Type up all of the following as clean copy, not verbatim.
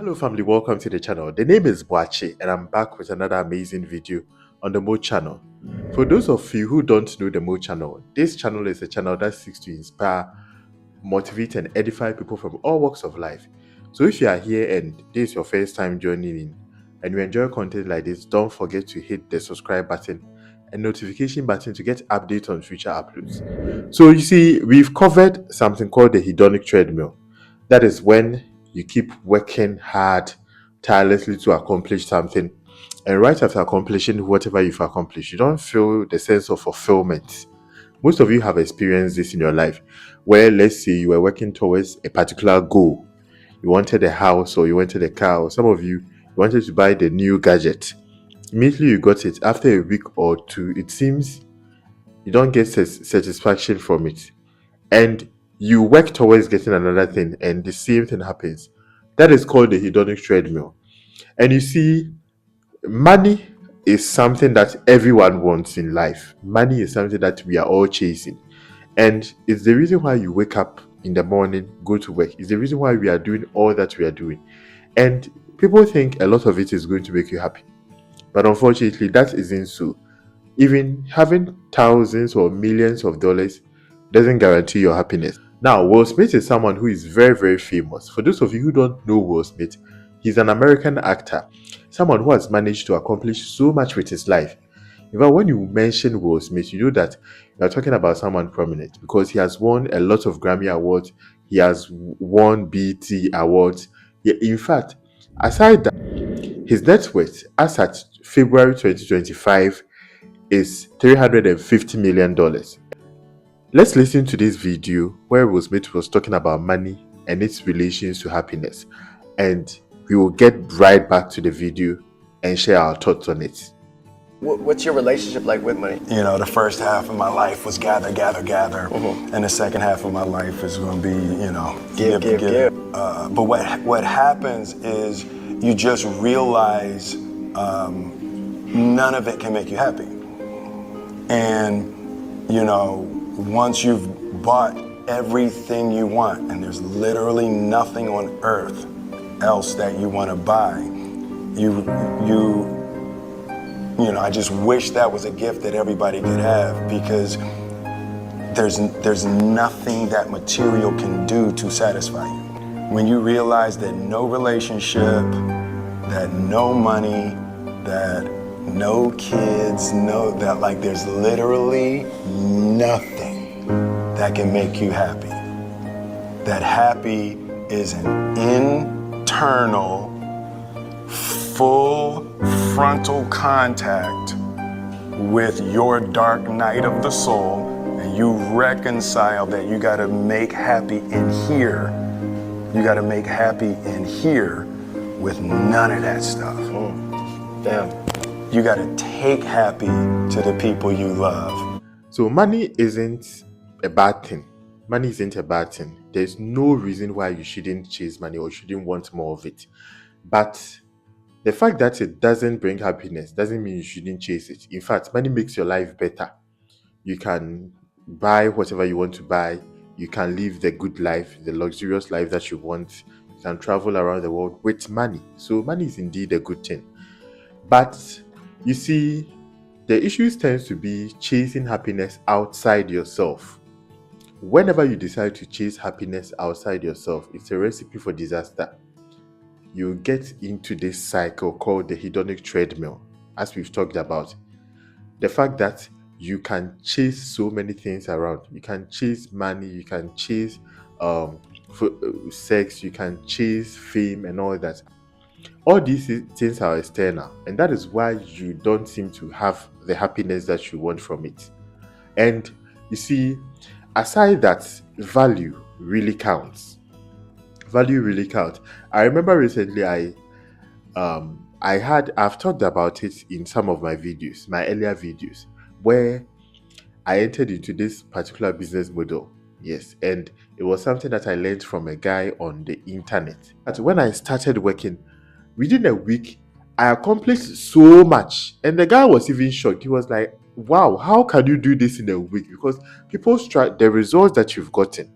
Hello family, welcome to the channel. The name is Boache and I'm back with another amazing video on the Mo channel. For those of you who don't know the Mo channel, this channel is a channel that seeks to inspire, motivate and edify people from all walks of life. So if you are here and this is your first time joining in and you enjoy content like this, don't forget to hit the subscribe button and notification button to get updates on future uploads. So you see, we've covered something called the hedonic treadmill. That is when you keep working hard, tirelessly to accomplish something. And right after accomplishing whatever you've accomplished, you don't feel the sense of fulfillment. Most of you have experienced this in your life, where let's say you were working towards a particular goal. You wanted a house or you wanted a car, or some of you wanted to buy the new gadget. Immediately you got it. After a week or two, it seems you don't get satisfaction from it. And you work towards getting another thing and the same thing happens. That is called the hedonic treadmill. And you see, money is something that everyone wants in life. Money is something that we are all chasing. And it's the reason why you wake up in the morning, go to work. It's the reason why we are doing all that we are doing. And people think a lot of it is going to make you happy. But unfortunately, that isn't so. Even having thousands or millions of dollars doesn't guarantee your happiness. Now, Will Smith is someone who is very, very famous. For those of you who don't know Will Smith, he's an American actor, someone who has managed to accomplish so much with his life. In fact, when you mention Will Smith, you know that you're talking about someone prominent because he has won a lot of Grammy Awards, he has won BET Awards. In fact, aside that, his net worth as at February 2025 is $350 million. Let's listen to this video where Will Smith was talking about money and its relations to happiness, and we will get right back to the video and share our thoughts on it. What's your relationship like with money? You know, the first half of my life was gather, and the second half of my life is going to be, you know, give. But what happens is you just realize none of it can make you happy. And, you know, once you've bought everything you want, and there's literally nothing on earth else that you want to buy, you know, I just wish that was a gift that everybody could have, because there's nothing that material can do to satisfy you. When you realize that no relationship, that no money, that no kids, that like there's literally nothing that can make you happy. That happy is an internal, full frontal contact with your dark night of the soul, and you reconcile that you gotta make happy in here. You gotta make happy in here with none of that stuff. Damn. You gotta take happy to the people you love. So money isn't a bad thing. Money isn't a bad thing. There's no reason why you shouldn't chase money or shouldn't want more of it. But the fact that it doesn't bring happiness doesn't mean you shouldn't chase it. In fact, money makes your life better. You can buy whatever you want to buy. You can live the good life, the luxurious life that you want. You can travel around the world with money. So money is indeed a good thing. But you see, the issues tends to be chasing happiness outside yourself. Whenever you decide to chase happiness outside yourself, it's a recipe for disaster. You get into this cycle called the hedonic treadmill, as we've talked about. The fact that you can chase so many things around. You can chase money, you can chase sex, you can chase fame and all that. All these things are external, and that is why you don't seem to have the happiness that you want from it. And you see, aside that, value really counts. Value really counts. I remember recently I've talked about it in some of my videos, my earlier videos, where I entered into this particular business model. Yes, and it was something that I learned from a guy on the internet. But when I started working, within a week, I accomplished so much. And the guy was even shocked. He was like, wow, how can you do this in a week? Because the results that you've gotten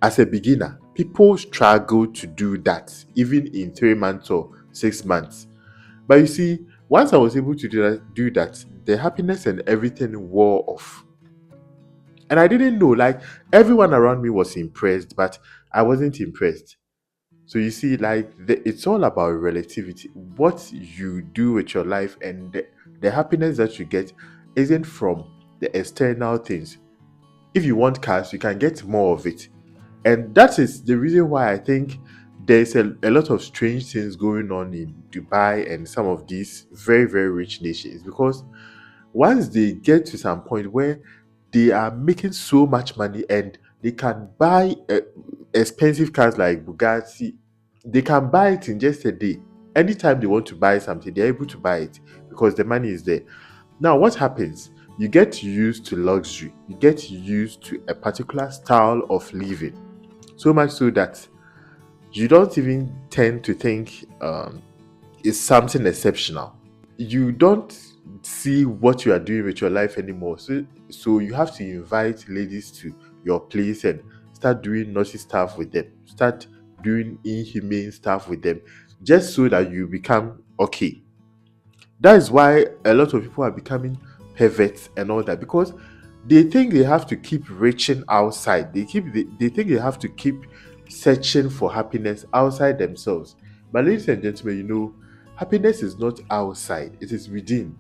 as a beginner, People struggle to do that, even in 3 months or 6 months. But you see, once I was able to do that, the happiness and everything wore off. And I didn't know, like, everyone around me was impressed, but I wasn't impressed. So you see, like, it's all about relativity. What you do with your life and the happiness that you get isn't from the external things. If you want cars, you can get more of it. And that is the reason why I think there's a lot of strange things going on in Dubai and some of these very, very rich nations, because once they get to some point where they are making so much money and they can buy expensive cars like Bugatti, they can buy it in just a day. Anytime they want to buy something, they're able to buy it because the money is there. Now, what happens? You get used to luxury, you get used to a particular style of living, so much so that you don't even tend to think it's something exceptional. You don't see what you are doing with your life anymore. So you have to invite ladies to your place and start doing naughty stuff with them, start doing inhumane stuff with them, just so that you become okay. That is why a lot of people are becoming perverts and all that, because they think they have to keep reaching outside. They think they have to keep searching for happiness outside themselves. But ladies and gentlemen, happiness is not outside, it is within.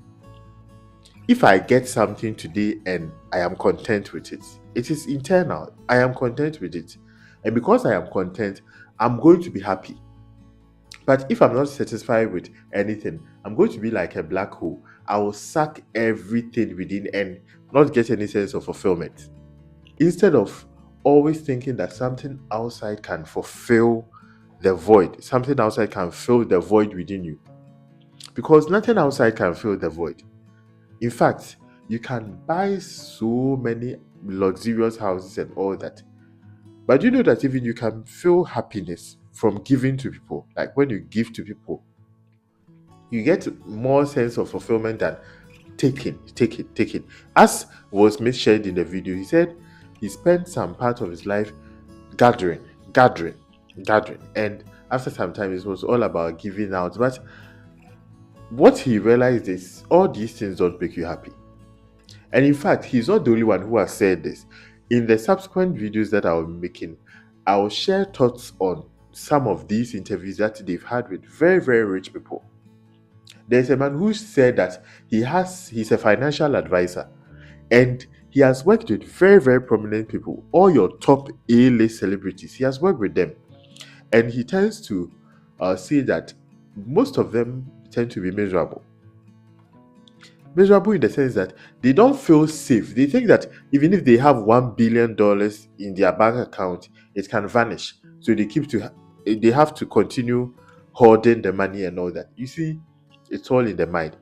If I get something today and I am content with it, it is internal. I am content with it. And because I am content, I'm going to be happy. But if I'm not satisfied with anything, I'm going to be like a black hole. I will suck everything within and not get any sense of fulfillment. Instead of always thinking that something outside can fulfill the void, something outside can fill the void within you. Because nothing outside can fill the void. In fact, you can buy so many luxurious houses and all that. But you know that even you can feel happiness from giving to people. Like when you give to people, you get more sense of fulfillment than taking. As was shared in the video, he said he spent some part of his life gathering. And after some time, it was all about giving out. But what he realized is all these things don't make you happy. And in fact, he's not the only one who has said this. In the subsequent videos that I'll be making, I'll share thoughts on some of these interviews that they've had with very, very rich people. There's a man who said that he's a financial advisor and he has worked with very, very prominent people, all your top A-list celebrities. He has worked with them. And he tends to see that most of them tend to be miserable. Miserable in the sense that they don't feel safe. They think that even if they have $1 billion in their bank account, it can vanish. So they have to continue hoarding the money and all that. You see, it's all in the mind.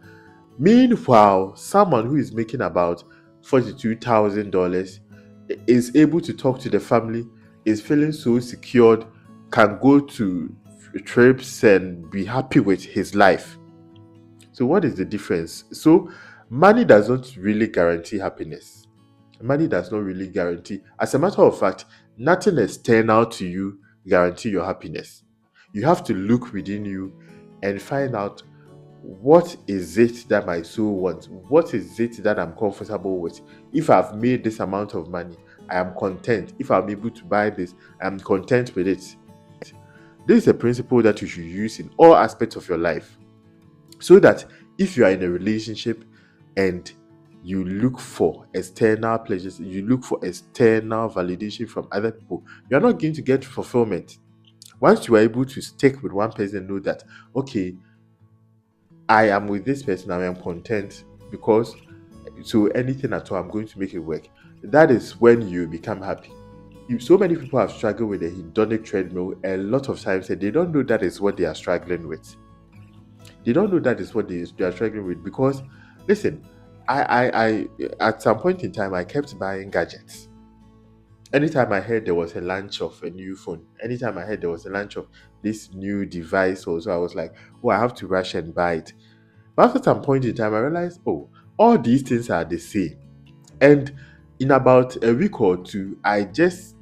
Meanwhile, someone who is making about $42,000 is able to talk to the family, is feeling so secured, can go to trips and be happy with his life. So what is the difference? So money does not really guarantee happiness. Money does not really guarantee. As a matter of fact, nothing external to you guarantee your happiness. You have to look within you and find out, what is it that my soul wants? What is it that I'm comfortable with? If I've made this amount of money, I am content. If I'm able to buy this, I'm content with it. This is a principle that you should use in all aspects of your life. So that if you are in a relationship and you look for external pleasures, you look for external validation from other people, you're not going to get fulfillment. Once you are able to stick with one person, know that, okay, I am with this person, I am content, because so anything at all, I'm going to make it work. That is when you become happy. So many people have struggled with the hedonic treadmill a lot of times, and they don't know that is what they are struggling with. They don't know that is what they are struggling with, because listen, I at some point in time I kept buying gadgets. Anytime I heard there was a launch of a new phone, anytime I heard there was a launch of this new device also, I was like, oh, I have to rush and buy it. But after some point in time I realized, oh, all these things are the same. And in about a week or two, I just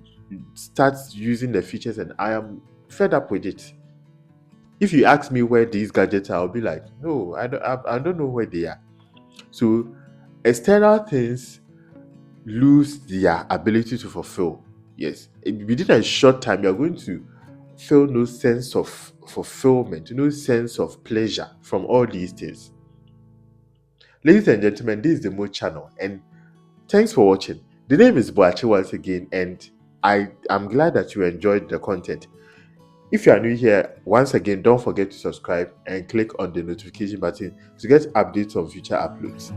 start using the features, and I am fed up with it. If you ask me where these gadgets are, I'll be like, no, I don't know where they are. So external things lose their ability to fulfill. Yes, within a short time, you're going to feel no sense of fulfillment, no sense of pleasure from all these things. Ladies and gentlemen, this is the Mo channel, and thanks for watching. The name is Boachi once again, and I am glad that you enjoyed the content. If you are new here, once again, don't forget to subscribe and click on the notification button to get updates on future uploads.